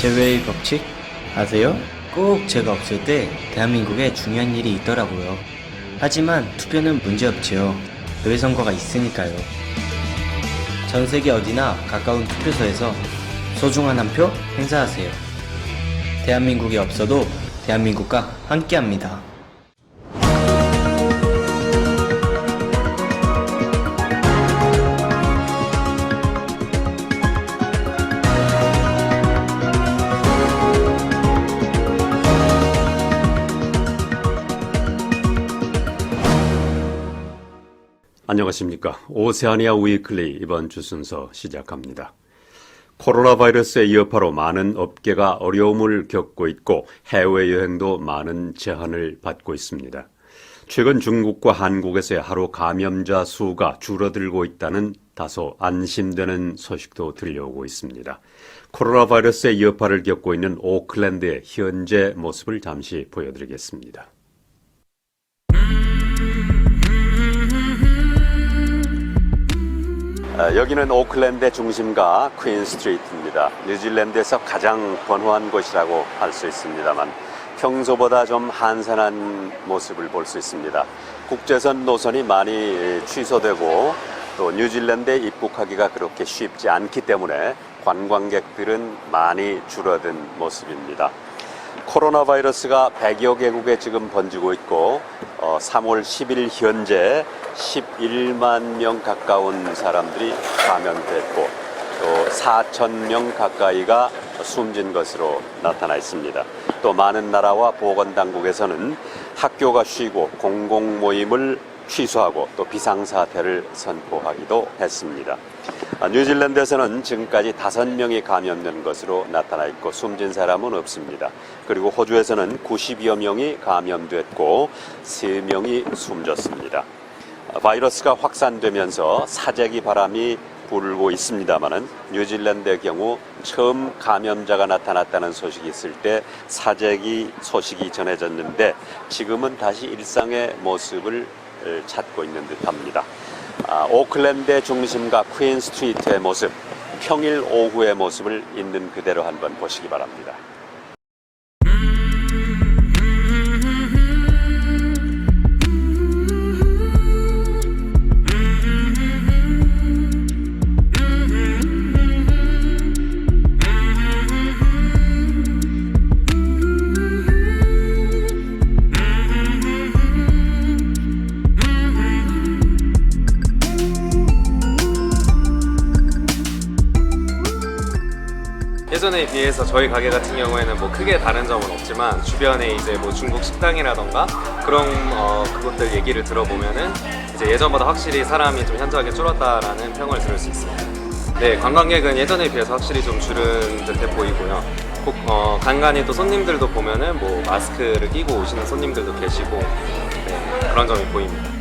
제외의 법칙? 아세요? 꼭 제가 없을 때 대한민국에 중요한 일이 있더라고요. 하지만 투표는 문제없지요. 의회선거가 있으니까요. 전 세계 어디나 가까운 투표소에서 소중한 한 표 행사하세요. 대한민국이 없어도 대한민국과 함께합니다. 안녕하십니까. 오세아니아 위클리 이번 주 순서 시작합니다. 코로나 바이러스의 여파로 많은 업계가 어려움을 겪고 있고 해외여행도 많은 제한을 받고 있습니다. 최근 중국과 한국에서의 하루 감염자 수가 줄어들고 있다는 다소 안심되는 소식도 들려오고 있습니다. 코로나 바이러스의 여파를 겪고 있는 오클랜드의 현재 모습을 잠시 보여드리겠습니다. 여기는 오클랜드의 중심가 퀸 스트리트입니다. 뉴질랜드에서 가장 번화한 곳이라고 할 수 있습니다만 평소보다 좀 한산한 모습을 볼 수 있습니다. 국제선 노선이 많이 취소되고 또 뉴질랜드에 입국하기가 그렇게 쉽지 않기 때문에 관광객들은 많이 줄어든 모습입니다. 코로나 바이러스가 100여 개국에 지금 번지고 있고 3월 10일 현재 11만 명 가까운 사람들이 감염됐고 또 4천 명 가까이가 숨진 것으로 나타나 있습니다. 또 많은 나라와 보건당국에서는 학교가 쉬고 공공 모임을 취소하고 또 비상사태를 선포하기도 했습니다. 뉴질랜드에서는 지금까지 5명이 감염된 것으로 나타나 있고 숨진 사람은 없습니다. 그리고 호주에서는 90여 명이 감염됐고 3명이 숨졌습니다. 바이러스가 확산되면서 사재기 바람이 불고 있습니다만은 뉴질랜드의 경우 처음 감염자가 나타났다는 소식이 있을 때 사재기 소식이 전해졌는데 지금은 다시 일상의 모습을 찾고 있는 듯합니다. 오클랜드의 중심가 퀸 스트리트의 모습, 평일 오후의 모습을 있는 그대로 한번 보시기 바랍니다. 예전에 비해서 저희 가게 같은 경우에는 뭐 크게 다른 점은 없지만 주변에 이제 뭐 중국 식당이라던가 그런 그것들 얘기를 들어보면은 이제 예전보다 확실히 사람이 좀 현저하게 줄었다라는 평을 들을 수 있습니다. 네, 관광객은 예전에 비해서 확실히 좀 줄은 듯해 보이고요. 간간히 또 손님들도 보면은 뭐 마스크를 끼고 오시는 손님들도 계시고 네, 그런 점이 보입니다.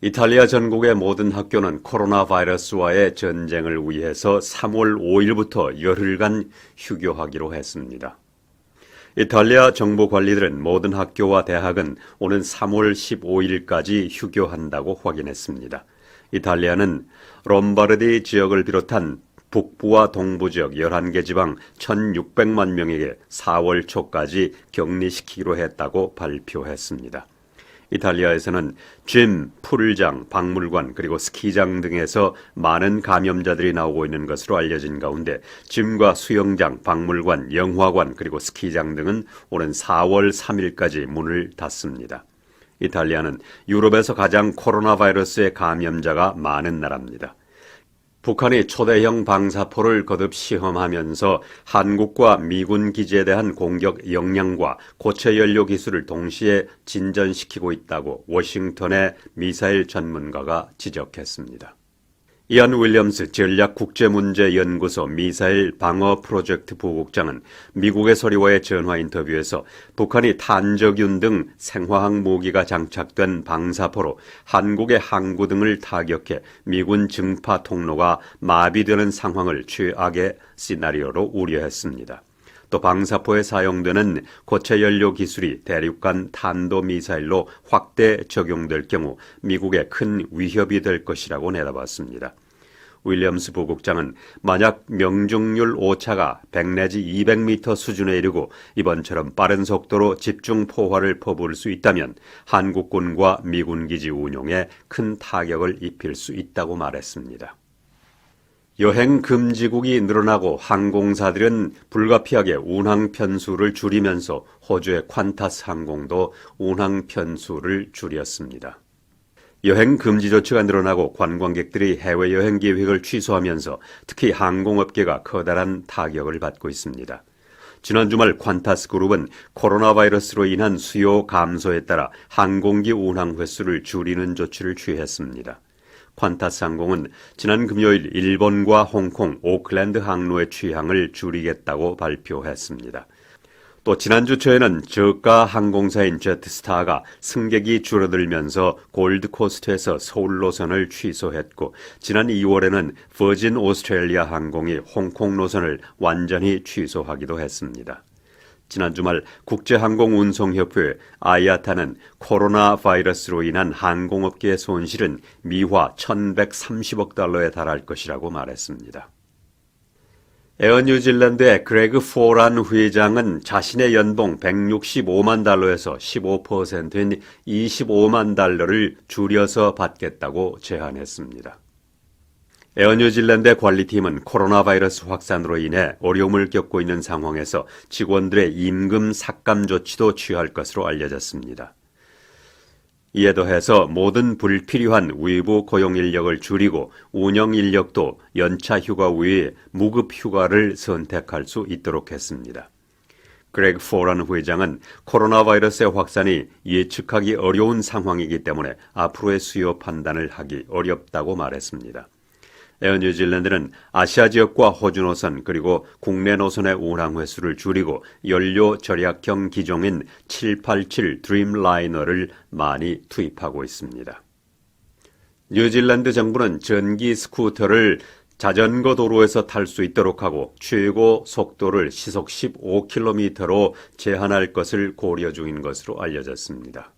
이탈리아 전국의 모든 학교는 코로나 바이러스와의 전쟁을 위해서 3월 5일부터 열흘간 휴교하기로 했습니다. 이탈리아 정부 관리들은 모든 학교와 대학은 오는 3월 15일까지 휴교한다고 확인했습니다. 이탈리아는 롬바르디 지역을 비롯한 북부와 동부 지역 11개 지방 1,600만 명에게 4월 초까지 격리시키기로 했다고 발표했습니다. 이탈리아에서는 짐, 풀장, 박물관 그리고 스키장 등에서 많은 감염자들이 나오고 있는 것으로 알려진 가운데 짐과 수영장, 박물관, 영화관 그리고 스키장 등은 오는 4월 3일까지 문을 닫습니다. 이탈리아는 유럽에서 가장 코로나 바이러스의 감염자가 많은 나라입니다. 북한이 초대형 방사포를 거듭 시험하면서 한국과 미군 기지에 대한 공격 역량과 고체 연료 기술을 동시에 진전시키고 있다고 워싱턴의 미사일 전문가가 지적했습니다. 이안 윌리엄스 전략국제문제연구소 미사일 방어 프로젝트 부국장은 미국의 소리와의 전화 인터뷰에서 북한이 탄저균 등 생화학 무기가 장착된 방사포로 한국의 항구 등을 타격해 미군 증파 통로가 마비되는 상황을 최악의 시나리오로 우려했습니다. 또 방사포에 사용되는 고체 연료 기술이 대륙간 탄도미사일로 확대 적용될 경우 미국에 큰 위협이 될 것이라고 내다봤습니다. 윌리엄스 부국장은 만약 명중률 오차가 100 내지 200m 수준에 이르고 이번처럼 빠른 속도로 집중 포화를 퍼부을 수 있다면 한국군과 미군 기지 운용에 큰 타격을 입힐 수 있다고 말했습니다. 여행 금지국이 늘어나고 항공사들은 불가피하게 운항 편수를 줄이면서 호주의 콴타스 항공도 운항 편수를 줄였습니다. 여행 금지 조치가 늘어나고 관광객들이 해외여행 계획을 취소하면서 특히 항공업계가 커다란 타격을 받고 있습니다. 지난 주말 콴타스 그룹은 코로나 바이러스로 인한 수요 감소에 따라 항공기 운항 횟수를 줄이는 조치를 취했습니다. 콴타스 항공은 지난 금요일 일본과 홍콩, 오클랜드 항로의 취항을 줄이겠다고 발표했습니다. 또 지난주 초에는 저가 항공사인 제트스타가 승객이 줄어들면서 골드코스트에서 서울 노선을 취소했고 지난 2월에는 버진 오스트레일리아 항공이 홍콩 노선을 완전히 취소하기도 했습니다. 지난 주말 국제항공운송협회 아이아타는 코로나 바이러스로 인한 항공업계의 손실은 미화 1130억 달러에 달할 것이라고 말했습니다. 에어 뉴질랜드의 그레그 포란 회장은 자신의 연봉 165만 달러에서 15%인 25만 달러를 줄여서 받겠다고 제안했습니다. 에어 뉴질랜드의 관리팀은 코로나 바이러스 확산으로 인해 어려움을 겪고 있는 상황에서 직원들의 임금 삭감 조치도 취할 것으로 알려졌습니다. 이에 더해서 모든 불필요한 외부 고용 인력을 줄이고 운영 인력도 연차 휴가 외에 무급 휴가를 선택할 수 있도록 했습니다. 그레그 포란 회장은 코로나 바이러스의 확산이 예측하기 어려운 상황이기 때문에 앞으로의 수요 판단을 하기 어렵다고 말했습니다. 에어 뉴질랜드는 아시아 지역과 호주 노선 그리고 국내 노선의 운항 횟수를 줄이고 연료 절약형 기종인 787 드림라이너를 많이 투입하고 있습니다. 뉴질랜드 정부는 전기 스쿠터를 자전거 도로에서 탈 수 있도록 하고 최고 속도를 시속 15km로 제한할 것을 고려 중인 것으로 알려졌습니다.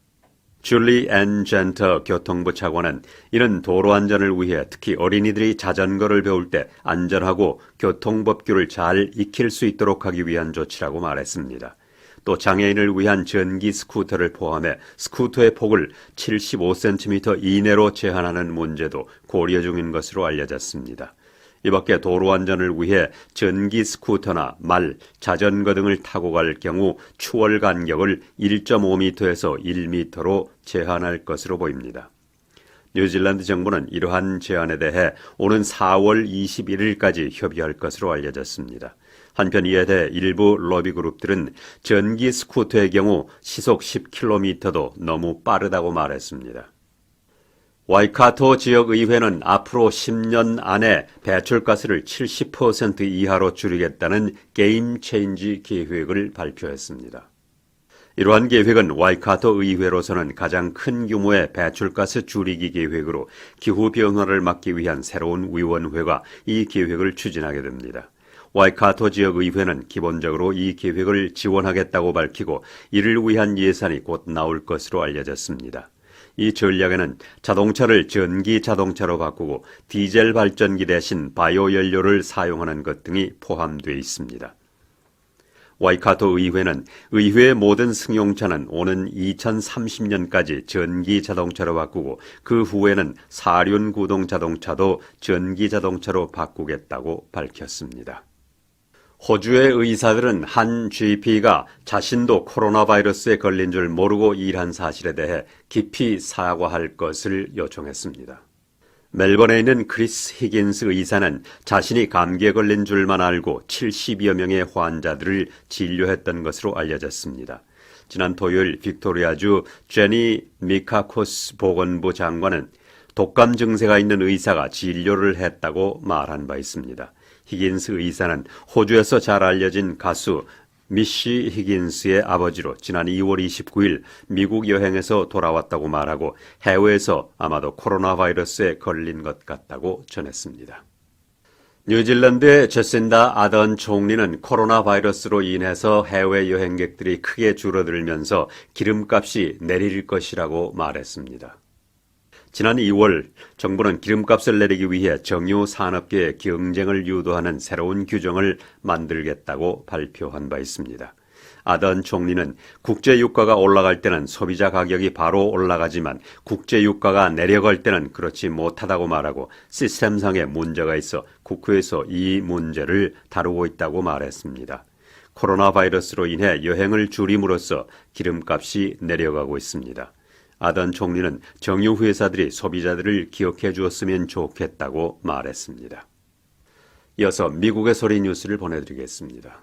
줄리 앤 젠터 교통부 차관은 이는 도로 안전을 위해 특히 어린이들이 자전거를 배울 때 안전하고 교통법규를 잘 익힐 수 있도록 하기 위한 조치라고 말했습니다. 또 장애인을 위한 전기 스쿠터를 포함해 스쿠터의 폭을 75cm 이내로 제한하는 문제도 고려 중인 것으로 알려졌습니다. 이 밖에 도로 안전을 위해 전기 스쿠터나 말, 자전거 등을 타고 갈 경우 추월 간격을 1.5m에서 1m로 제한할 것으로 보입니다. 뉴질랜드 정부는 이러한 제안에 대해 오는 4월 21일까지 협의할 것으로 알려졌습니다. 한편 이에 대해 일부 로비 그룹들은 전기 스쿠터의 경우 시속 10km도 너무 빠르다고 말했습니다. 와이카토 지역의회는 앞으로 10년 안에 배출가스를 70% 이하로 줄이겠다는 게임 체인지 계획을 발표했습니다. 이러한 계획은 와이카토 의회로서는 가장 큰 규모의 배출가스 줄이기 계획으로 기후변화를 막기 위한 새로운 위원회가 이 계획을 추진하게 됩니다. 와이카토 지역의회는 기본적으로 이 계획을 지원하겠다고 밝히고 이를 위한 예산이 곧 나올 것으로 알려졌습니다. 이 전략에는 자동차를 전기 자동차로 바꾸고 디젤 발전기 대신 바이오 연료를 사용하는 것 등이 포함되어 있습니다. 와이카토 의회는 의회의 모든 승용차는 오는 2030년까지 전기 자동차로 바꾸고 그 후에는 사륜 구동 자동차도 전기 자동차로 바꾸겠다고 밝혔습니다. 호주의 의사들은 한 GP가 자신도 코로나 바이러스에 걸린 줄 모르고 일한 사실에 대해 깊이 사과할 것을 요청했습니다. 멜번에 있는 크리스 히긴스 의사는 자신이 감기에 걸린 줄만 알고 70여 명의 환자들을 진료했던 것으로 알려졌습니다. 지난 토요일 빅토리아주 제니 미카코스 보건부 장관은 독감 증세가 있는 의사가 진료를 했다고 말한 바 있습니다. 히긴스 의사는 호주에서 잘 알려진 가수 미시 히긴스의 아버지로 지난 2월 29일 미국 여행에서 돌아왔다고 말하고 해외에서 아마도 코로나 바이러스에 걸린 것 같다고 전했습니다. 뉴질랜드의 제신다 아던 총리는 코로나 바이러스로 인해서 해외 여행객들이 크게 줄어들면서 기름값이 내릴 것이라고 말했습니다. 지난 2월 정부는 기름값을 내리기 위해 정유 산업계의 경쟁을 유도하는 새로운 규정을 만들겠다고 발표한 바 있습니다. 아던 총리는 국제 유가가 올라갈 때는 소비자 가격이 바로 올라가지만 국제 유가가 내려갈 때는 그렇지 못하다고 말하고 시스템상의 문제가 있어 국회에서 이 문제를 다루고 있다고 말했습니다. 코로나 바이러스로 인해 여행을 줄임으로써 기름값이 내려가고 있습니다. 아던 총리는 정유 회사들이 소비자들을 기억해 주었으면 좋겠다고 말했습니다. 이어서 미국의 소리 뉴스를 보내드리겠습니다.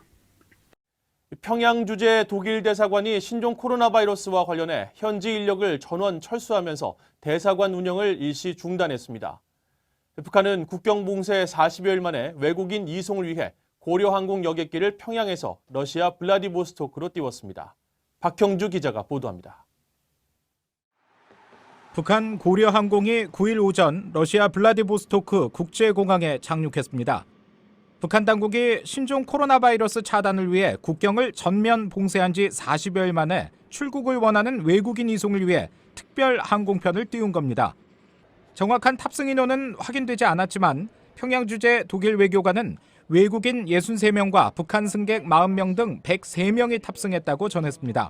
평양 주재 독일 대사관이 신종 코로나 바이러스와 관련해 현지 인력을 전원 철수하면서 대사관 운영을 일시 중단했습니다. 북한은 국경 봉쇄 40여일 만에 외국인 이송을 위해 고려항공 여객기를 평양에서 러시아 블라디보스토크로 띄웠습니다. 박형주 기자가 보도합니다. 북한 고려항공이 9일 오전 러시아 블라디보스토크 국제공항에 착륙했습니다. 북한 당국이 신종 코로나 바이러스 차단을 위해 국경을 전면 봉쇄한 지 40여일 만에 출국을 원하는 외국인 이송을 위해 특별 항공편을 띄운 겁니다. 정확한 탑승 인원은 확인되지 않았지만 평양 주재 독일 외교관은 외국인 63명과 북한 승객 40명 등 103명이 탑승했다고 전했습니다.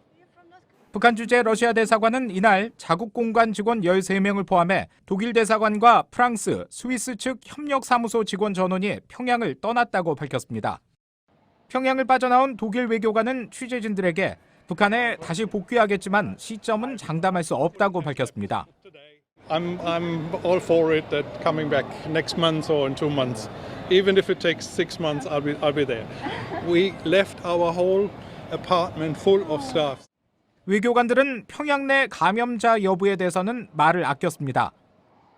북한 주재 러시아 대사관은 이날 자국 공관 직원 13명을 포함해 독일 대사관과 프랑스, 스위스 측 협력사무소 직원 전원이 평양을 떠났다고 밝혔습니다. 평양을 빠져나온 독일 외교관은 취재진들에게 북한에 다시 복귀하겠지만 시점은 장담할 수 없다고 밝혔습니다. I'm all for it that coming back next month or in 2 months. Even if it takes 6 months, I'll be there. We left our whole apartment full of staff. 외교관들은 평양 내 감염자 여부에 대해서는 말을 아꼈습니다.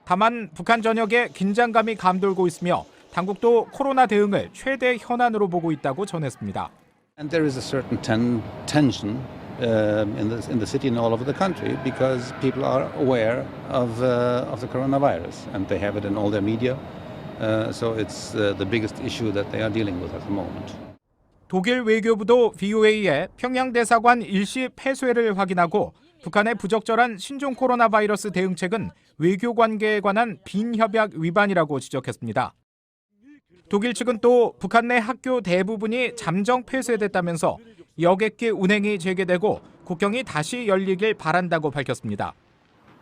다만 북한 전역에 긴장감이 감돌고 있으며 당국도 코로나 대응을 최대 현안으로 보고 있다고 전했습니다. And there is a certain tension in the city and all over the country because people are aware of the coronavirus and they have it in all their media. So it's the biggest issue that they are dealing with at the moment. 독일 외교부도 VOA에 평양 대사관 일시 폐쇄를 확인하고 북한의 부적절한 신종 코로나 바이러스 대응책은 외교 관계에 관한 빈협약 위반이라고 지적했습니다. 독일 측은 또 북한 내 학교 대부분이 잠정 폐쇄됐다면서 여객기 운행이 재개되고 국경이 다시 열리길 바란다고 밝혔습니다.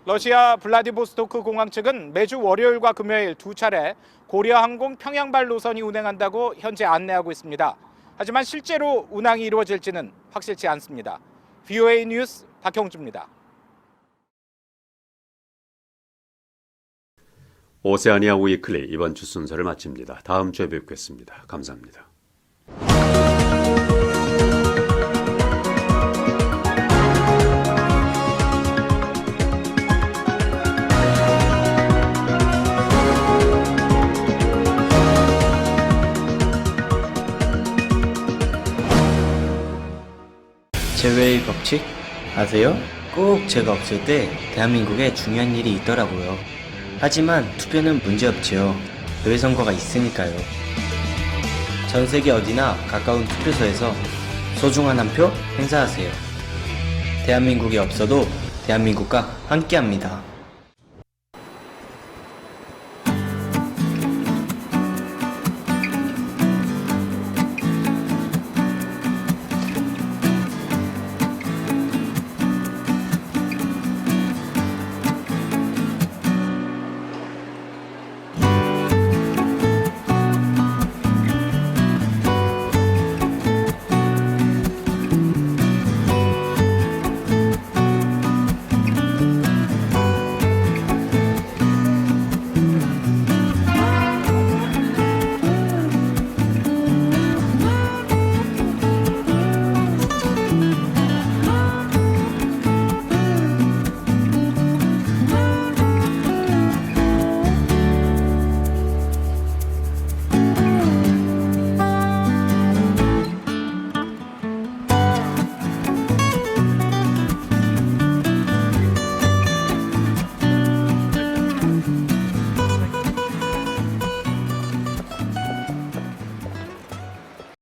러시아 블라디보스토크 공항 측은 매주 월요일과 금요일 2차례 고려항공 평양발 노선이 운행한다고 현재 안내하고 있습니다. 하지만 실제로 운항이 이루어질지는 확실치 않습니다. VOA 뉴스 박형주입니다. 오세아니아 위클리 이번 주 순서를 마칩니다. 다음 주에 뵙겠습니다. 감사합니다. 제외의 법칙? 아세요? 꼭 제가 없을 때 대한민국에 중요한 일이 있더라고요. 하지만 투표는 문제없지요. 뇌 선거가 있으니까요. 전 세계 어디나 가까운 투표소에서 소중한 한 표 행사하세요. 대한민국이 없어도 대한민국과 함께합니다.